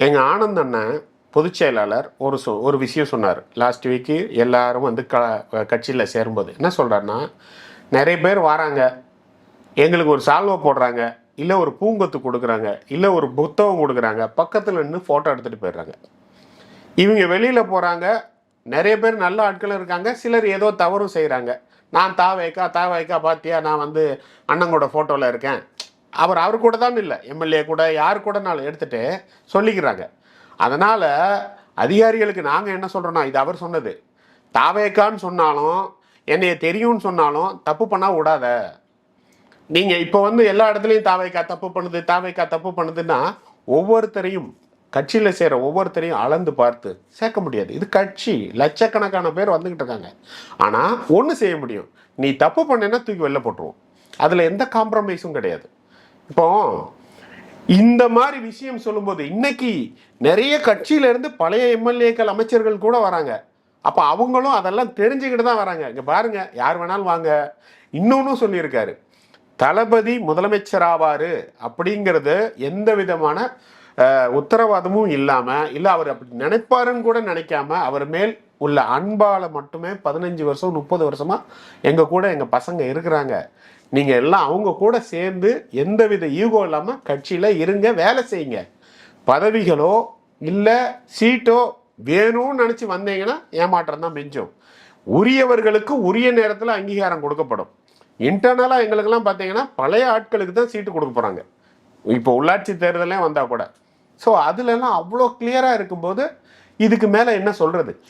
எங்கள் ஆனந்த் அண்ணன் பொதுச் செயலாளர் ஒரு விஷயம் சொன்னார். லாஸ்ட் வீக்கு எல்லாரும் வந்து கட்சியில் சேரும்போது என்ன சொல்கிறாருன்னா, நிறைய பேர் வராங்க, எங்களுக்கு ஒரு சால்வை போடுறாங்க, இல்லை ஒரு பூங்கொத்து கொடுக்குறாங்க, இல்லை ஒரு புத்தகம் கொடுக்குறாங்க, பக்கத்தில் நின்று ஃபோட்டோ எடுத்துகிட்டு போயிடுறாங்க. இவங்க வெளியில் போகிறாங்க, நிறைய பேர் நல்ல ஆட்களும் இருக்காங்க, சிலர் ஏதோ தவறும் செய்கிறாங்க. நான் தாவைக்கா பார்த்தியா, நான் வந்து அண்ணங்கூட ஃபோட்டோவில் இருக்கேன், அவர் கூட தான் இல்லை, எம்எல்ஏ கூட யார் கூட நாள் எடுத்துகிட்டு சொல்லிக்கிறாங்க. அதனால் அதிகாரிகளுக்கு நாங்கள் என்ன சொல்கிறோன்னா, இது அவர் சொன்னது, தாவேக்கான்னு சொன்னாலும் என்னைய தெரியும்னு சொன்னாலும் தப்பு பண்ணால் விடாத. நீங்கள் இப்போ வந்து எல்லா இடத்துலையும் தாவேக்கா தப்பு பண்ணுதுன்னா ஒவ்வொருத்தரையும் கட்சியில் சேர ஒவ்வொருத்தரையும் அளந்து பார்த்து சேர்க்க முடியாது. இது கட்சி, லட்சக்கணக்கான பேர் வந்துக்கிட்டு இருக்காங்க. ஆனால் ஒன்று செய்ய முடியும், நீ தப்பு பண்ணேன்னா தூக்கி வெளில போட்டுருவோம், அதில் எந்த காம்ப்ரமைஸும் கிடையாது. இப்போ இந்த மாதிரி விஷயம் சொல்லும்போது இன்னைக்கு நிறைய கட்சியிலேருந்து பழைய எம்எல்ஏக்கள் அமைச்சர்கள் கூட வராங்க. அப்போ அவங்களும் அதெல்லாம் தெரிஞ்சுக்கிட்டு தான் வராங்க. இங்கே பாருங்க, யார் வேணாலும் வாங்க. இன்னொன்னு சொல்லியிருக்காரு, தளபதி முதலமைச்சர் ஆவார் அப்படிங்கிறது எந்த விதமான உத்தரவாதமும் இல்லாமல், இல்லை அவர் அப்படி நினைப்பாருன்னு கூட நினைக்காம அவர் மேல் உள்ள அன்பால் மட்டுமே 15 வருஷம் 30 வருஷமாக எங்கள் கூட எங்கள் பசங்க இருக்கிறாங்க. நீங்கள் எல்லாம் அவங்க கூட சேர்ந்து எந்தவித ஈகோ இல்லாமல் கட்சியில் இருங்க, வேலை செய்யுங்க. பதவிகளோ இல்லை சீட்டோ வேணும்னு நினச்சி வந்தீங்கன்னா ஏமாற்றம் தான் மிஞ்சும். உரியவர்களுக்கு உரிய நேரத்தில் அங்கீகாரம் கொடுக்கப்படும். இன்டர்னலாக எங்களுக்கெல்லாம் பார்த்தீங்கன்னா பழைய ஆட்களுக்கு தான் சீட்டு கொடுக்க போகிறாங்க, இப்போ உள்ளாட்சி தேர்தலே வந்தால் கூட. ஸோ அதுலலாம் அவ்வளோ கிளியராக இருக்கும்போது இதுக்கு மேலே என்ன சொல்கிறது?